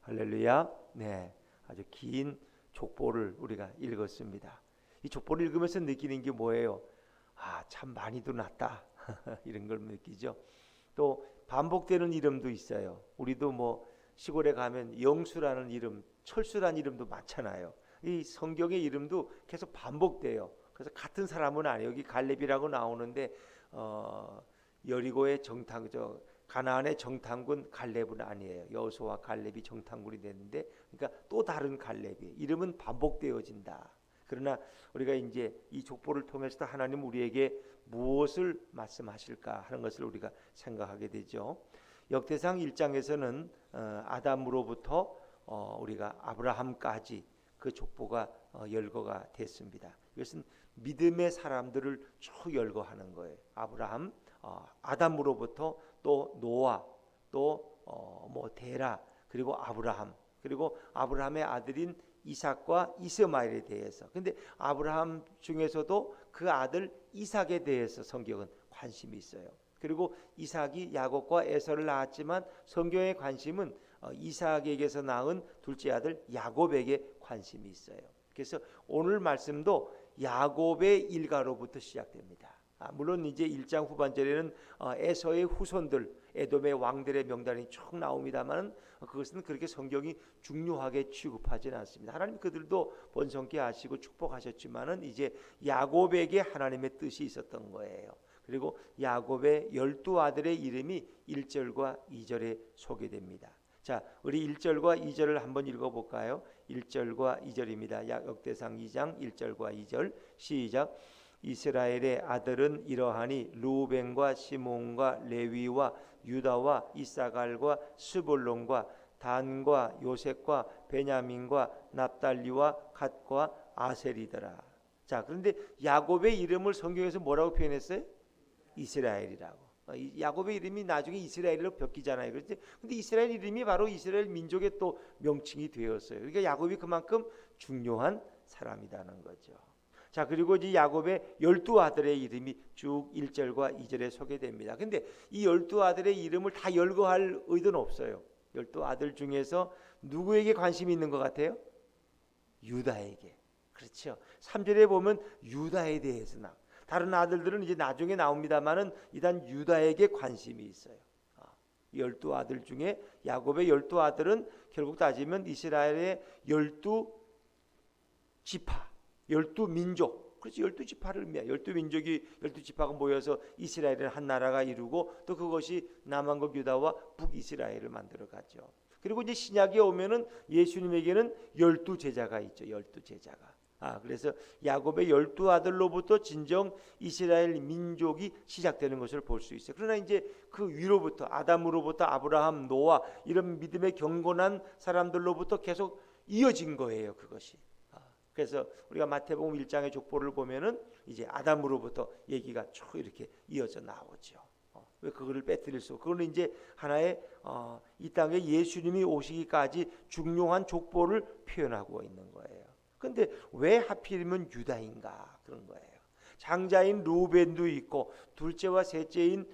할렐루야. 네, 아주 긴 족보를 우리가 읽었습니다. 이 족보를 읽으면서 느끼는 게 뭐예요? 아, 참 많이도 났다. 이런 걸 느끼죠. 또 반복되는 이름도 있어요. 우리도 뭐 시골에 가면 영수라는 이름, 철수라는 이름도 많잖아요. 이 성경의 이름도 계속 반복돼요. 그래서 같은 사람은 아니에요. 여기 갈렙이라고 나오는데 여리고의 정탐, 가나안의 정탐군 갈렙은 아니에요. 여호수아와 갈렙이 정탐군이 됐는데, 그러니까 또 다른 갈렙이 이름은 반복되어진다. 그러나 우리가 이제 이 족보를 통해서 하나님 우리에게 무엇을 말씀하실까 하는 것을 우리가 생각하게 되죠. 역대상 1장에서는 아담으로부터 우리가 아브라함까지 그 족보가 열거가 됐습니다. 이것은 믿음의 사람들을 쭉 열거하는 거예요. 아브라함, 아담으로부터 또 노아, 또 뭐 데라, 그리고 아브라함, 그리고 아브라함의 아들인 이삭과 이스마엘에 대해서. 근데 아브라함 중에서도 그 아들 이삭에 대해서 성경은 관심이 있어요. 그리고 이삭이 야곱과 에서를 낳았지만 성경의 관심은 이삭에게서 낳은 둘째 아들 야곱에게 관심이 있어요. 그래서 오늘 말씀도 야곱의 일가로부터 시작됩니다. 물론 이제 1장 후반절에는 에서의 후손들, 에돔의 왕들의 명단이 쭉 나옵니다만 그것은 그렇게 성경이 중요하게 취급하지는 않습니다. 하나님 그들도 번성케 하시고 축복하셨지만은 이제 야곱에게 하나님의 뜻이 있었던 거예요. 그리고 야곱의 12아들의 이름이 1절과 2절에 소개됩니다. 자, 우리 1절과 2절을 한번 읽어볼까요? 1절과 2절입니다. 역대상 2장 1절과 2절 시작. 이스라엘의 아들은 이러하니 루벤과 시몬과 레위와 유다와 이사갈과 스불론과 단과 요셉과 베냐민과 납달리와 갓과 아셀이더라. 자, 그런데 야곱의 이름을 성경에서 뭐라고 표현했어요? 이스라엘이라고. 야곱의 이름이 나중에 이스라엘로 바뀌잖아요. 그런데 근데 이스라엘 이름이 바로 이스라엘 민족의 또 명칭이 되었어요. 그러니까 야곱이 그만큼 중요한 사람이라는 거죠. 자, 그리고 이제 야곱의 12아들의 이름이 쭉 1절과 2절에 소개됩니다. 근데 이 12아들의 이름을 다 열거할 의도는 없어요. 12아들 중에서 누구에게 관심이 있는 것 같아요? 유다에게. 그렇죠. 3절에 보면 유다에 대해서 나와요. 다른 아들들은 이제 나중에 나옵니다만은 일단 유다에게 관심이 있어요. 12아들 중에 야곱의 12아들은 결국 따지면 이스라엘의 12지파, 12민족. 그렇지, 12지파를 의미해요. 12민족이 12지파가 모여서 이스라엘을 한 나라가 이루고 또 그것이 남한국 유다와 북이스라엘을 만들어 갔죠. 그리고 이제 신약에 오면은 예수님에게는 12제자가 있죠. 12제자가. 그래서 야곱의 12아들로부터 진정 이스라엘 민족이 시작되는 것을 볼 수 있어요. 그러나 이제 그 위로부터 아담으로부터 아브라함, 노아 이런 믿음의 경건한 사람들로부터 계속 이어진 거예요. 그것이. 그래서 우리가 마태복음 1장의 족보를 보면은 이제 아담으로부터 얘기가 쭉 이렇게 이어져 나오죠. 왜 그거를 빼뜨릴 수? 그거는 이제 하나의 이 땅에 예수님이 오시기까지 중요한 족보를 표현하고 있는 거예요. 근데 왜 하필이면 유다인가 그런 거예요. 장자인 루벤도 있고 둘째와 셋째인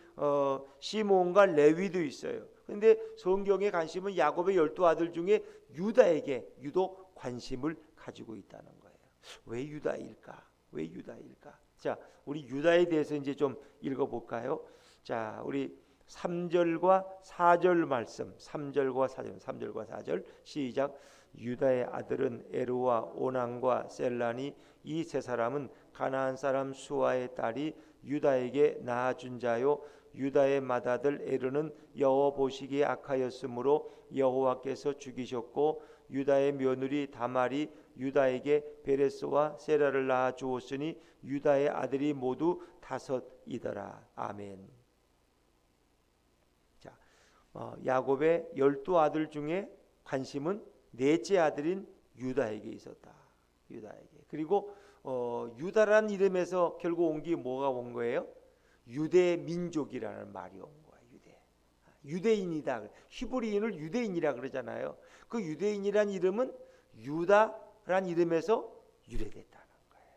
시몬과 레위도 있어요. 근데 성경의 관심은 야곱의 12아들 중에 유다에게 유독 관심을 가지고 있다는 거예요. 왜 유다일까? 왜 유다일까? 자, 우리 유다에 대해서 이제 좀 읽어볼까요? 자, 우리 3절과 4절 말씀, 3절과 4절, 3절과 4절 시작. 유다의 아들은 에르와 오난과 셀라니 이 세 사람은 가나안 사람 수아의 딸이 유다에게 낳아준 자요. 유다의 맏아들 에르는 여호와 보시기에 악하였으므로 여호와께서 죽이셨고 유다의 며느리 다말이 유다에게 베레스와 세라를 낳아 주었으니 유다의 아들이 모두 5이더라. 아멘. 자, 야곱의 12아들 중에 관심은 넷째 아들인 유다에게 있었다. 유다에게. 그리고 유다라는 이름에서 결국 온 게 뭐가 온 거예요? 유대 민족이라는 말이 온 거예요. 유대인이다. 히브리인을 유대인이라 그러잖아요. 그 유대인이란 이름은 유다란 이름에서 유래됐다는 거예요.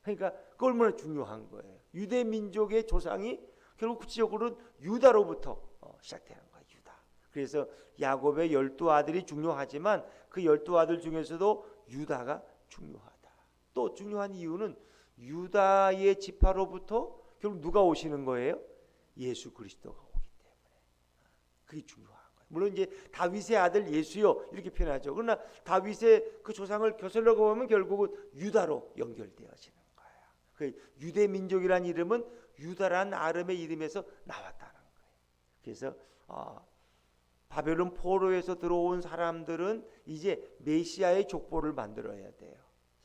그러니까 그 얼마나 중요한 거예요. 유대 민족의 조상이 결국 구체적으로 유다로부터 시작되는 거예요. 유다. 그래서 야곱의 12아들이 중요하지만 그 12아들 중에서도 유다가 중요하다. 또 중요한 이유는 유다의 지파로부터 결국 누가 오시는 거예요? 예수 그리스도가 오기 때문에. 그게 중요한 거예요. 물론 이제 다윗의 아들 예수요 이렇게 표현하죠. 그러나 다윗의 그 조상을 거슬러 보면 결국은 유다로 연결되어지는 거예요. 그 유대 민족이라는 이름은 유다라는 아름의 이름에서 나왔다는 거예요. 그래서 바벨론 포로에서 들어온 사람들은 이제 메시아의 족보를 만들어야 돼요.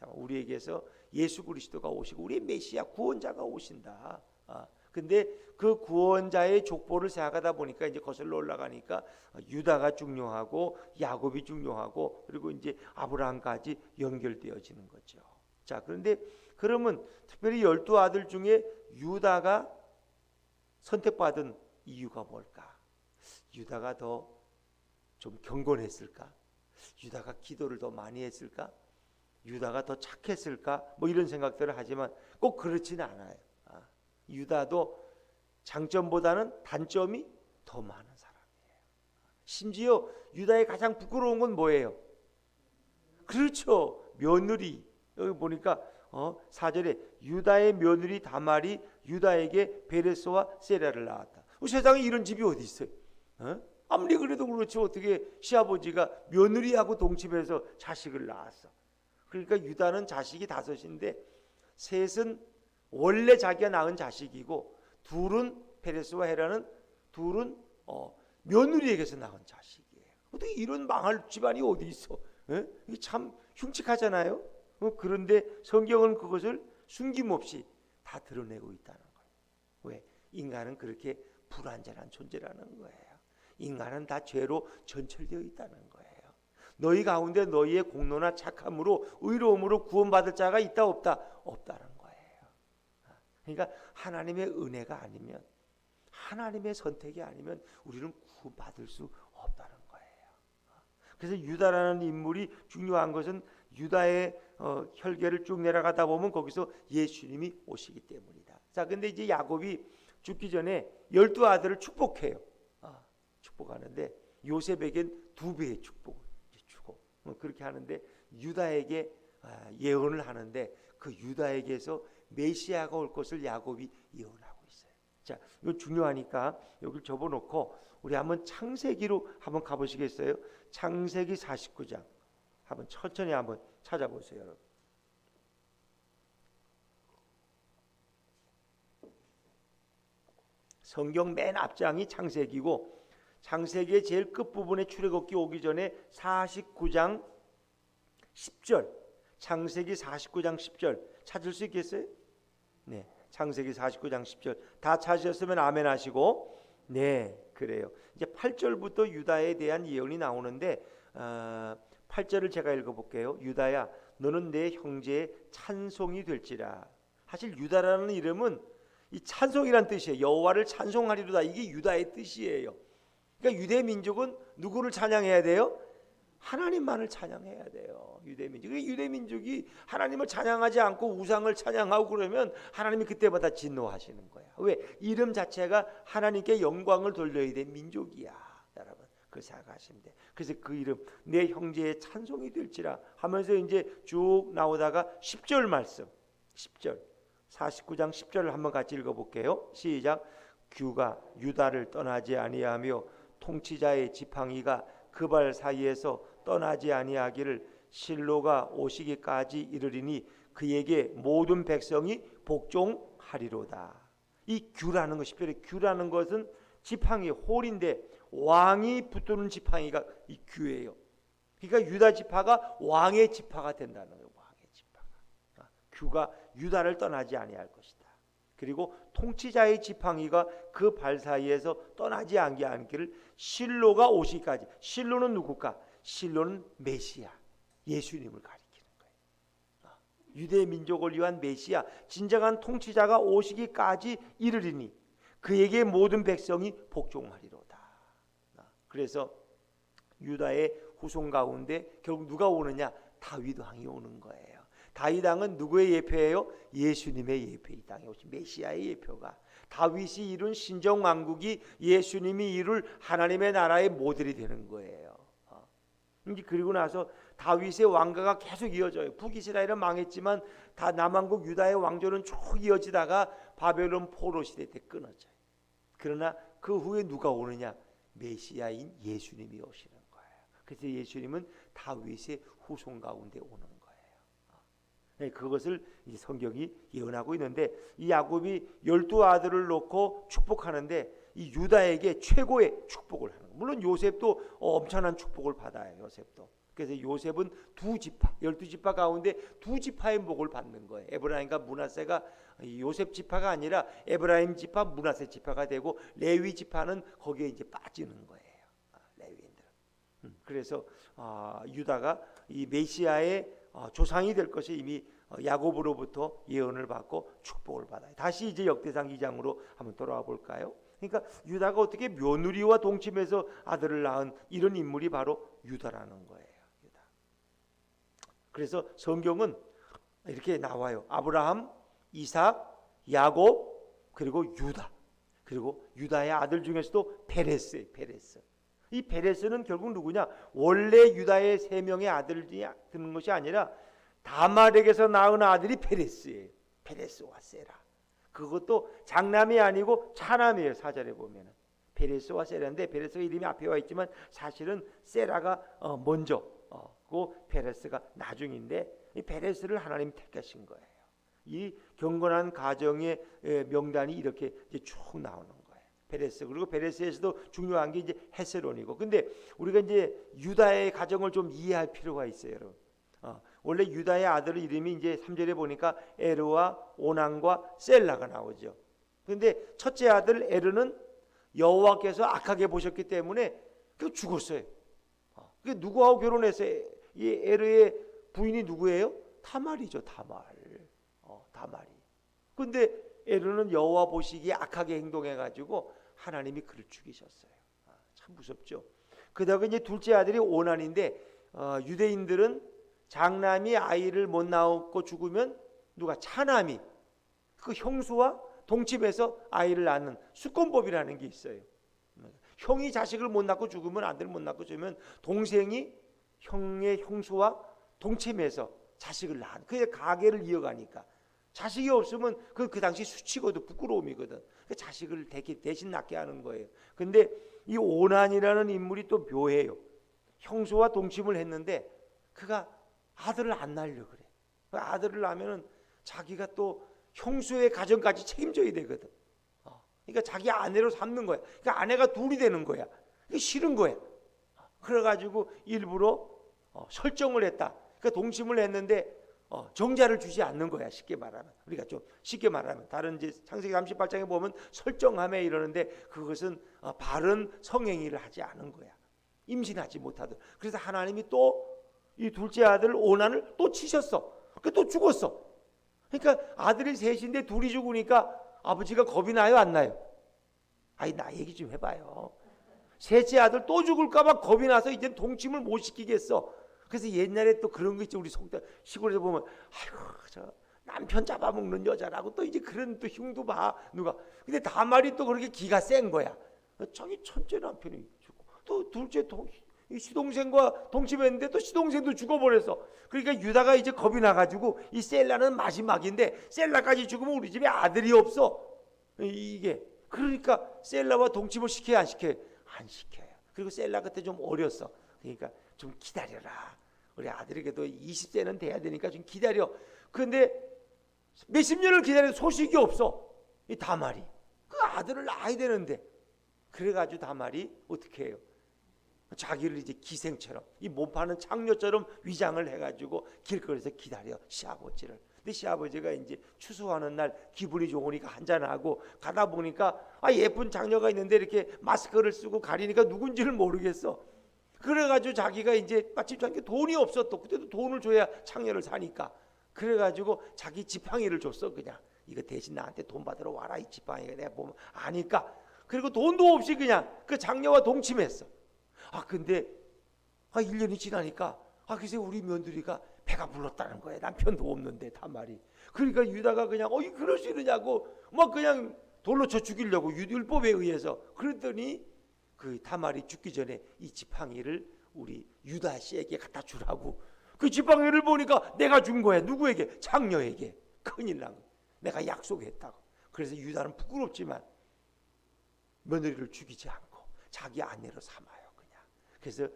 우리에게서 예수 그리스도가 오시고 우리의 메시아 구원자가 오신다. 근데 그 구원자의 족보를 생각하다 보니까 이제 거슬러 올라가니까 유다가 중요하고 야곱이 중요하고 그리고 이제 아브라함까지 연결되어지는 거죠. 자, 그런데 그러면 특별히 12아들 중에 유다가 선택받은 이유가 뭘까? 유다가 더 좀 경건했을까? 유다가 기도를 더 많이 했을까? 유다가 더 착했을까? 뭐 이런 생각들을 하지만 꼭 그렇지는 않아요. 유다도 장점보다는 단점이 더 많은 사람이에요. 심지어 유다의 가장 부끄러운 건 뭐예요? 그렇죠. 며느리. 여기 보니까 4절에 유다의 며느리 다말이 유다에게 베레스와 세라를 낳았다. 세상에 이런 집이 어디 있어요? 아무리 그래도 그렇지 어떻게 시아버지가 며느리하고 동침해서 자식을 낳았어. 그러니까 유다는 자식이 5인데 셋은 원래 자기가 낳은 자식이고 둘은 페레스와 헤라는 둘은 며느리에게서 낳은 자식이에요. 어떻게 이런 망할 집안이 어디 있어? 이게 참 흉측하잖아요. 그런데 성경은 그것을 숨김없이 다 드러내고 있다는 거예요. 왜? 인간은 그렇게 불완전한 존재라는 거예요. 인간은 다 죄로 전철되어 있다는 거예요. 너희 가운데 너희의 공로나 착함으로 의로움으로 구원받을 자가 있다 없다? 없다는 거예요. 그러니까 하나님의 은혜가 아니면 하나님의 선택이 아니면 우리는 구원받을 수 없다는 거예요. 그래서 유다라는 인물이 중요한 것은 유다의 혈계를 쭉 내려가다 보면 거기서 예수님이 오시기 때문이다. 자, 근데 이제 야곱이 죽기 전에 12아들을 축복해요. 축복하는데 요셉에겐 2배의 축복을 주고 그렇게 하는데 유다에게 예언을 하는데 그 유다에게서 메시아가 올 것을 야곱이 예언하고 있어요. 자, 이거 중요하니까 여기를 접어놓고 우리 한번 창세기로 한번 가보시겠어요? 창세기 49장 한번 천천히 한번 찾아보세요, 여러분. 성경 맨 앞장이 창세기고 창세기의 제일 끝부분에 출애굽기 오기 전에 49장 10절 창세기 49장 10절 찾을 수 있겠어요? 네, 창세기 49장 10절 다 찾으셨으면 아멘 하시고 네, 그래요. 이제 8절부터 유다에 대한 예언이 나오는데 8절을 제가 읽어볼게요. 유다야 너는 내 형제의 찬송이 될지라. 사실 유다라는 이름은 이 찬송이란 뜻이에요. 여호와를 찬송하리로다. 이게 유다의 뜻이에요. 그러니까 유대 민족은 누구를 찬양해야 돼요? 하나님만을 찬양해야 돼요. 유대 민족. 유대 민족이 하나님을 찬양하지 않고 우상을 찬양하고 그러면 하나님이 그때마다 진노하시는 거야. 왜? 이름 자체가 하나님께 영광을 돌려야 될 민족이야. 여러분, 그 생각하시면 돼. 그래서 그 이름 내 형제의 찬송이 될지라 하면서 이제 쭉 나오다가 10절 말씀. 10절. 49장 10절을 한번 같이 읽어볼게요. 시작. 규가 유다를 떠나지 아니하며 통치자의 지팡이가 그 발 사이에서 떠나지 아니하기를 실로가 오시기까지 이르리니 그에게 모든 백성이 복종하리로다. 이 규라는 것, 특별히 규라는 것은 지팡이, 홀인데 왕이 붙드는 지팡이가 이 규예요. 그러니까 유다 지파가 왕의 지파가 된다는 거예요. 왕의 지파가. 규가 유다를 떠나지 아니할 것이다. 그리고 통치자의 지팡이가 그 발 사이에서 떠나지 않기를 실로가 오시기까지. 실로는 누굴까? 실로는 메시아, 예수님을 가리키는 거예요. 유대 민족을 위한 메시아, 진정한 통치자가 오시기까지 이르리니 그에게 모든 백성이 복종하리로다. 그래서 유다의 후손 가운데 결국 누가 오느냐? 다윗 왕이 오는 거예요. 다윗 왕은 누구의 예표예요? 예수님의 예표. 이 땅에 오신 메시아의 예표가, 다윗이 이룬 신정 왕국이 예수님이 이룰 하나님의 나라의 모델이 되는 거예요. 이제 그리고 나서 다윗의 왕가가 계속 이어져요. 북이스라엘은 망했지만 다 남왕국 유다의 왕조는 쭉 이어지다가 바벨론 포로 시대 때 끊어져요. 그러나 그 후에 누가 오느냐? 메시아인 예수님이 오시는 거예요. 그래서 예수님은 다윗의 후손 가운데 오는 거예요. 그것을 이 성경이 예언하고 있는데, 이 야곱이 12아들을 놓고 축복하는데 이 유다에게 최고의 축복을 하는 거예요. 물론 요셉도 엄청난 축복을 받아요. 요셉도. 그래서 요셉은 12지파 가운데 2지파의 복을 받는 거예요. 에브라임과 므낫세가 요셉 지파가 아니라 에브라임 지파, 므낫세 지파가 되고, 레위 지파는 거기에 이제 빠지는 거예요. 레위인들. 그래서 유다가 이 메시아의 조상이 될 것이 이미 야곱으로부터 예언을 받고 축복을 받아요. 다시 이제 역대상 2장으로 한번 돌아와 볼까요? 그러니까 유다가 어떻게 며느리와 동침해서 아들을 낳은 이런 인물이 바로 유다라는 거예요. 유다. 그래서 성경은 이렇게 나와요. 아브라함, 이삭, 야곱, 그리고 유다. 그리고 유다의 아들 중에서도 페레스예요. 페레스. 이 페레스는 결국 누구냐? 원래 유다의 3명의 아들이 드는 것이 아니라 다말에게서 낳은 아들이 페레스예요. 페레스와 세라. 그것도 장남이 아니고 차남이에요. 사절에 보면은 페레스와 세라인데, 페레스가 이름이 앞에 와 있지만 사실은 세라가 먼저, 그 페레스가 나중인데, 이 페레스를 하나님이 택하신 거예요. 이 경건한 가정의 명단이 이렇게 이제 쭉 나오는 거예요. 페레스. 그리고 페레스에서도 중요한 게 이제 헤스론이고. 근데 우리가 이제 유다의 가정을 좀 이해할 필요가 있어요, 여러분. 원래 유다의 아들 이름이 이제 3절에 보니까 에르와 오난과 셀라가 나오죠. 근데 첫째 아들 에르는 여호와께서 악하게 보셨기 때문에 그 죽었어요. 그 누구하고 결혼했어요? 이 에르의 부인이 누구예요? 타말이죠. 타말이. 근데 에르는 여호와 보시기에 악하게 행동해가지고 하나님이 그를 죽이셨어요. 참 무섭죠. 그다음에 이제 둘째 아들이 오난인데, 유대인들은 장남이 아이를 못 낳고 죽으면 누가 차남이 그 형수와 동침해서 아이를 낳는 수권법이라는 게 있어요. 형이 자식을 못 낳고 죽으면, 아들을 못 낳고 죽으면 동생이 형의 형수와 동침해서 자식을 낳는, 그게 가계를 이어가니까. 자식이 없으면 그 당시 수치거든, 부끄러움이거든. 그 자식을 대신 낳게 하는 거예요. 근데 이 오난이라는 인물이 또 묘해요. 형수와 동침을 했는데 그가 아들을 안 낳으려고 그래. 아들을 낳으면 자기가 또 형수의 가정까지 책임져야 되거든. 그러니까 자기 아내로 삼는 거야. 그러니까 아내가 둘이 되는 거야. 그게 싫은 거야. 그래가지고 일부러 설정을 했다. 그러니까 동침을 했는데 정자를 주지 않는 거야. 쉽게 말하면, 우리가 좀 쉽게 말하면, 다른 이제 창세기 38장에 보면 설정함에 이러는데 그것은 바른 성행위를 하지 않은 거야. 임신하지 못하도록. 그래서 하나님이 또 이 둘째 아들 오난을 또 치셨어. 또 죽었어. 그러니까 아들이 셋인데 둘이 죽으니까 아버지가 겁이 나요, 안 나요? 아니, 나 얘기 좀 해봐요. 셋째 아들 또 죽을까봐 겁이 나서 이제 동침을 못 시키겠어. 그래서 옛날에 또 그런 거 있죠. 우리 시골에서 보면, 아이고, 저 남편 잡아먹는 여자라고 또 이제 그런 또 흉도 봐, 누가. 근데 다말이 또 그렇게 기가 센 거야. 자기 첫째 남편이 죽고, 또 둘째 시동생과 동침했는데 또 시동생도 죽어버렸어. 그러니까 유다가 이제 겁이 나가지고, 이 셀라는 마지막인데 셀라까지 죽으면 우리 집에 아들이 없어. 이게 그러니까 셀라와 동침을 시켜야 안 시켜요? 안 시켜요. 그리고 셀라 그때 좀 어렸어. 그러니까 좀 기다려라. 우리 아들에게도 20세는 돼야 되니까 좀 기다려. 그런데 몇십 년을 기다려도 소식이 없어. 이 다말이. 그 아들을 낳아야 되는데. 그래가지고 다말이 어떻게 해요? 자기를 이제 기생처럼, 이 몸파는 창녀처럼 위장을 해가지고 길거리에서 기다려, 시아버지를. 근데 시아버지가 이제 추수하는 날 기분이 좋으니까 한잔하고 가다 보니까 예쁜 장녀가 있는데 이렇게 마스크를 쓰고 가리니까 누군지를 모르겠어. 그래가지고 자기가 이제 마침 자기 돈이 없었어. 그때도 돈을 줘야 창녀를 사니까. 그래가지고 자기 지팡이를 줬어. 그냥 이거 대신 나한테 돈 받으러 와라, 이 지팡이가 내가 보면 아니까. 그리고 돈도 없이 그냥 그 장녀와 동침했어. 근데 1년이 지나니까 글쎄 우리 며느리가 배가 내가 불렀다는 거예요. 남편도 없는데 다말이. 그러니까 유다가 그냥 그럴 수 있느냐고 막 그냥 돌로 쳐 죽이려고 율법에 의해서. 그랬더니 그 다말이 죽기 전에 이 지팡이를 우리 유다 씨에게 갖다 주라고. 그 지팡이를 보니까 내가 준 거야. 누구에게? 장녀에게. 큰일 난 거야. 내가 약속했다고. 그래서 유다는 부끄럽지만 며느리를 죽이지 않고 자기 아내로 삼아요. 그냥. 그래서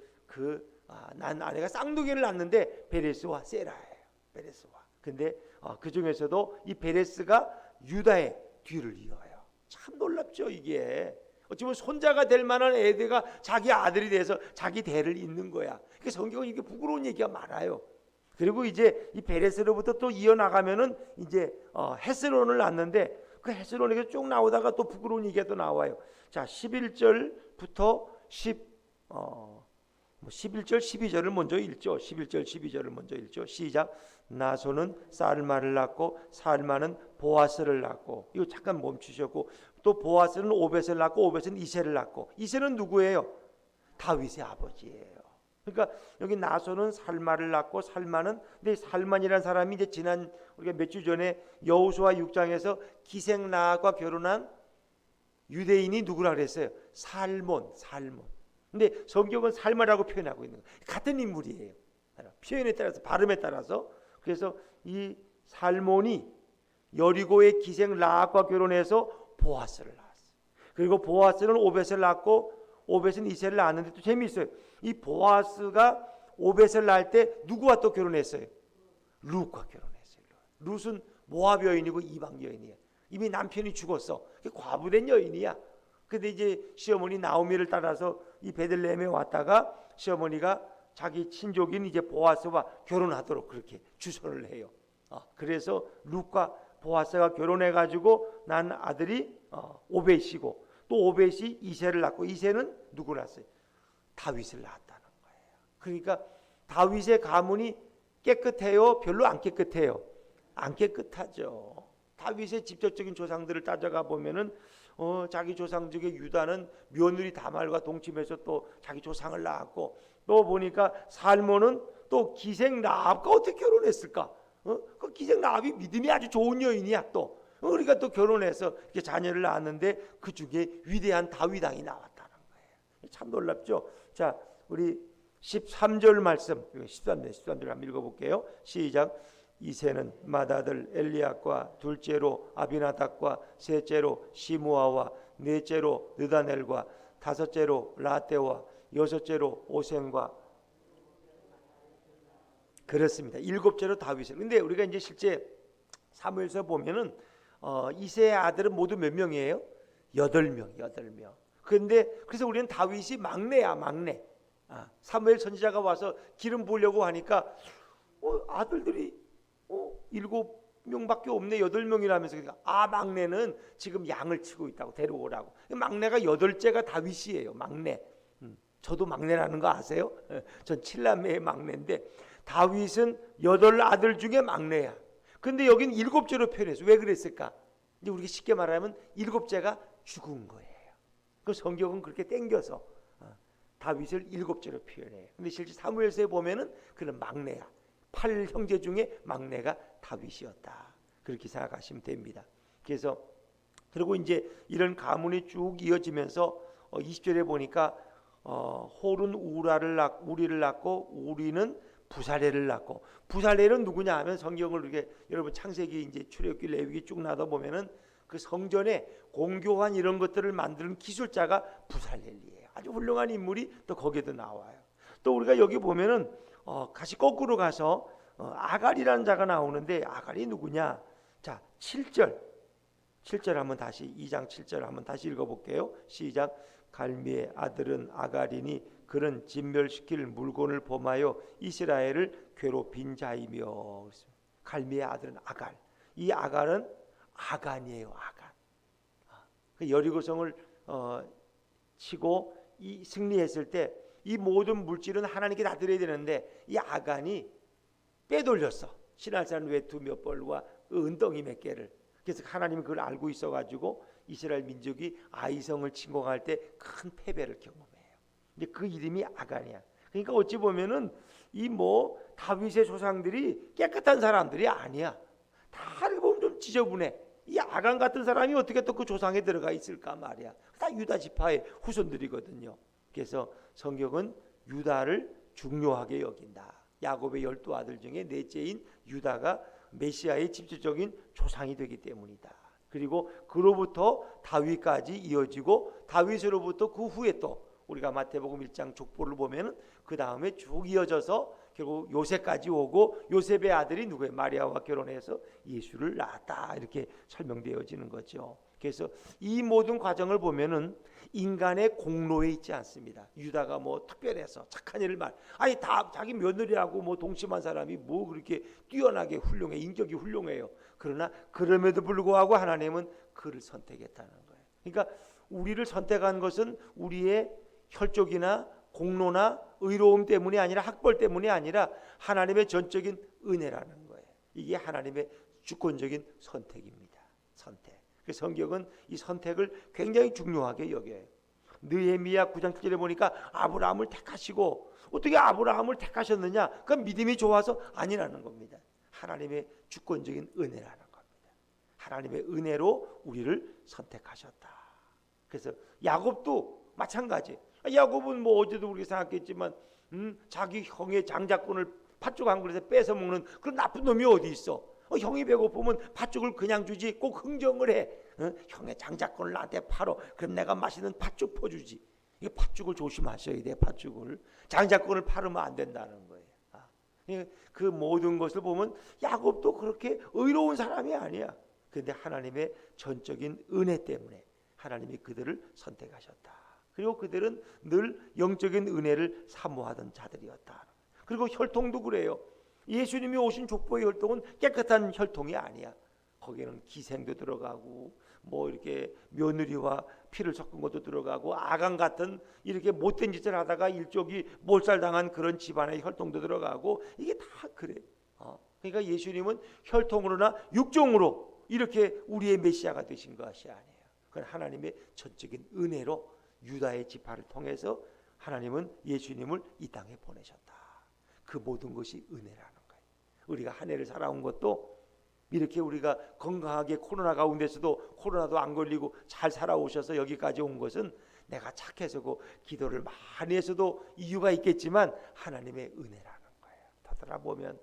난 아내가 쌍둥이를 낳는데 베레스와 세라예요. 베레스와. 근데 그 중에서도 이 베레스가 유다의 뒤를 이어요. 참 놀랍죠 이게. 어찌보면 손자가 될 만한 애가 자기 아들이 돼서 자기 대를 잇는 거야. 그러니까 성경은 이게 부끄러운 얘기가 많아요. 그리고 이제 이 베레스로부터 또 이어나가면은 이제 헤스론을 낳는데 그 헤스론에게 쭉 나오다가 또 부끄러운 얘기가 또 나와요. 자, 11절부터 11절 12절을 먼저 읽죠. 11절 12절을 먼저 읽죠. 시작. 나손은 살마를 낳고 살마는 보아스를 낳고. 이거 잠깐 멈추셨고, 또 보아스는 오벳을 낳고 오벳은 이새를 낳고. 이새는 누구예요? 다윗의 아버지예요. 그러니까 여기 나손은 살마를 낳고 살마는, 근데 살만이라는 사람이 이제 지난 우리가 몇 주 전에 여호수아 6장에서 기생라합과 결혼한 유대인이 누구라 그랬어요? 살몬. 근데 성경은 살마라고 표현하고 있는 거예요. 같은 인물이에요. 표현에 따라서, 발음에 따라서. 그래서 이 살몬이 여리고의 기생 라합과 결혼해서 보아스를 낳았어요. 그리고 보아스는 오벳을 낳고 오벳은 이새를 낳았는데 또 재미있어요. 이 보아스가 오벳을 낳을 때 누구와 또 결혼했어요? 룻과 결혼했어요. 룻은 모압 여인이고 이방 여인이에요. 이미 남편이 죽었어. 과부된 여인이야. 근데 이제 시어머니 나오미를 따라서 이 베들레헴에 왔다가 시어머니가 자기 친족인 이제 보아스와 결혼하도록 그렇게 주선을 해요. 그래서 룻과 보아스가 결혼해 가지고 난 아들이 오벳이고, 또 오벳이 이새를 낳고, 이새는 누구를 낳았어요? 다윗을 낳았다는 거예요. 그러니까 다윗의 가문이 깨끗해요? 별로 안 깨끗해요? 안 깨끗하죠. 다윗의 직접적인 조상들을 따져가 보면은 자기 조상 중에 유다는 며느리 다말과 동침해서 또 자기 조상을 낳았고, 또 보니까 살몬은 또 기생 라합과 어떻게 결혼했을까? 그 기생 라합이 믿음이 아주 좋은 여인이야 또. 그러니까 또 결혼해서 이렇게 자녀를 낳았는데 그 중에 위대한 다윗 왕이 나왔다는 거예요. 참 놀랍죠. 자, 우리 13절 말씀, 13절 한번 읽어볼게요. 시작. 이새는 맏아들 엘리압과 둘째로 아비나답과 셋째로 시므아와 넷째로 느다넬과 다섯째로 라떼와 여섯째로 오센과, 그렇습니다. 일곱째로 다윗을. 근데 우리가 이제 실제 사무엘서 보면은 이새의 아들은 모두 몇 명이에요? 8명. 그런데 그래서 우리는 다윗이 막내야, 막내. 사무엘 선지자가 와서 기름 부으려고 하니까 아들들이 7명밖에 없네. 8명이라면서. 그러니까 막내는 지금 양을 치고 있다고, 데려오라고. 막내가 8째가 다윗이에요. 막내. 저도 막내라는 거 아세요? 전 7남매의 막내인데 다윗은 8아들 중에 막내야. 근데 여긴 7째로 표현했어. 왜 그랬을까? 이제 우리가 쉽게 말하면 7째가 죽은 거예요. 그 성경은 그렇게 땡겨서 다윗을 7째로 표현해요. 근데 실제 사무엘서에 보면은 그는 막내야. 8형제 중에 막내가 다윗이었다. 그렇게 생각하시면 됩니다. 그래서 그리고 이제 이런 가문이 쭉 이어지면서 20절에 보니까 홀은 우리를 낳고 우리는 부살레를 낳고, 부살레는 누구냐 하면 성경을 이렇게 여러분 창세기 이제 출애굽기 레위기 쭉 나다 보면은 그 성전에 공교한 이런 것들을 만드는 기술자가 부살렐이에요. 아주 훌륭한 인물이 또 거기에도 나와요. 또 우리가 여기 보면은 다시 거꾸로 가서 아갈이라는 자가 나오는데 아갈이 누구냐? 자, 7절 한번 다시 2장 7절 한번 다시 읽어볼게요. 시작. 갈미의 아들은 아갈이니 그는 진멸시킬 물건을 범하여 이스라엘을 괴롭힌 자이며. 갈미의 아들은 아갈. 이 아갈은 아간이에요. 아간. 그 여리고성을 치고 승리했을 때 이 모든 물질은 하나님께 다 드려야 되는데 이 아간이 빼돌렸어. 신할산 외투 몇 벌과 은덩이 몇 개를. 그래서 하나님이 그걸 알고 있어가지고 이스라엘 민족이 아이성을 침공할 때 큰 패배를 경험해요. 근데 그 이름이 아간이야. 그러니까 어찌 보면은 이 뭐 다윗의 조상들이 깨끗한 사람들이 아니야. 다 이렇게 보면 좀 지저분해. 이 아간 같은 사람이 어떻게 또 그 조상에 들어가 있을까 말이야. 다 유다 지파의 후손들이거든요. 그래서 성경은 유다를 중요하게 여긴다. 야곱의 12아들 중에 넷째인 유다가 메시아의 직접적인 조상이 되기 때문이다. 그리고 그로부터 다윗까지 이어지고 다윗으로부터 그 후에 또 우리가 마태복음 1장 족보를 보면은 그 다음에 쭉 이어져서 결국 요셉까지 오고 요셉의 아들이 누구예요? 마리아와 결혼해서 예수를 낳았다 이렇게 설명되어지는 거죠. 그래서 이 모든 과정을 보면은 인간의 공로에 있지 않습니다. 유다가 뭐 특별해서 착한 일을 아니 다 자기 며느리하고 뭐 동침한 사람이 뭐 그렇게 뛰어나게 훌륭해, 인격이 훌륭해요. 그러나 그럼에도 불구하고 하나님은 그를 선택했다는 거예요. 그러니까 우리를 선택한 것은 우리의 혈족이나 공로나 의로움 때문이 아니라 학벌 때문이 아니라 하나님의 전적인 은혜라는 거예요. 이게 하나님의 주권적인 선택입니다. 선택. 그 성경은 이 선택을 굉장히 중요하게 여겨요. 느헤미야 9장 7절에 보니까 아브라함을 택하시고 어떻게 아브라함을 택하셨느냐? 그건 믿음이 좋아서 아니라는 겁니다. 하나님의 주권적인 은혜라는 겁니다. 하나님의 은혜로 우리를 선택하셨다. 그래서 야곱도 마찬가지. 야곱은 뭐 어제도 우리가 생각했지만 자기 형의 장자권을 팥죽 한 그릇에 뺏어 먹는 그런 나쁜 놈이 어디 있어? 형이 배고프면 팥죽을 그냥 주지 꼭 흥정을 해. 형의 장자권을 나한테 팔어. 그럼 내가 맛있는 팥죽 퍼주지. 이 팥죽을 조심하셔야 돼. 팥죽을 장자권을 팔으면 안 된다는 거예요. 그 모든 것을 보면 야곱도 그렇게 의로운 사람이 아니야. 그런데 하나님의 전적인 은혜 때문에 하나님이 그들을 선택하셨다. 그리고 그들은 늘 영적인 은혜를 사모하던 자들이었다. 그리고 혈통도 그래요. 예수님이 오신 족보의 혈통은 깨끗한 혈통이 아니야. 거기에는 기생도 들어가고 뭐 이렇게 며느리와 피를 섞은 것도 들어가고 아간 같은 이렇게 못된 짓을 하다가 일족이 몰살당한 그런 집안의 혈통도 들어가고 이게 다 그래. 그러니까 예수님은 혈통으로나 육종으로 이렇게 우리의 메시아가 되신 것이 아니에요. 그건 하나님의 전적인 은혜로 유다의 지파를 통해서 하나님은 예수님을 이 땅에 보내셨다. 그 모든 것이 은혜라는 거예요. 우리가 한 해를 살아온 것도 이렇게 우리가 건강하게 코로나 가운데서도 코로나도 안 걸리고 잘 살아오셔서 여기까지 온 것은 내가 착해서고 기도를 많이 해서도 이유가 있겠지만 하나님의 은혜라는 거예요. 되돌아보면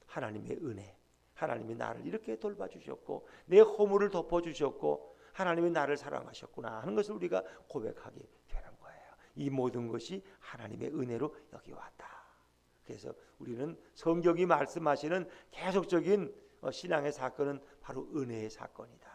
하나님의 은혜, 하나님이 나를 이렇게 돌봐주셨고 내 허물을 덮어주셨고 하나님이 나를 사랑하셨구나 하는 것을 우리가 고백하게 되는 거예요. 이 모든 것이 하나님의 은혜로 여기 왔다. 그래서 우리는 성경이 말씀하시는 계속적인 신앙의 사건은 바로 은혜의 사건이다.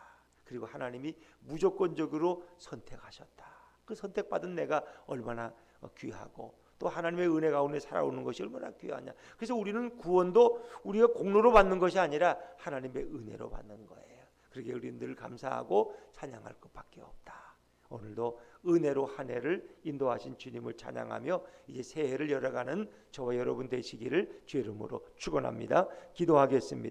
그리고 하나님이 무조건적으로 선택하셨다. 그 선택받은 내가 얼마나 귀하고 또 하나님의 은혜 가운데 살아오는 것이 얼마나 귀하냐. 그래서 우리는 구원도 우리가 공로로 받는 것이 아니라 하나님의 은혜로 받는 거예요. 그러게 우리는 늘 감사하고 찬양할 것밖에 없다. 오늘도 은혜로 한 해를 인도하신 주님을 찬양하며 이제 새해를 열어가는 저와 여러분 되시기를 주의 이름으로 축원합니다. 기도하겠습니다.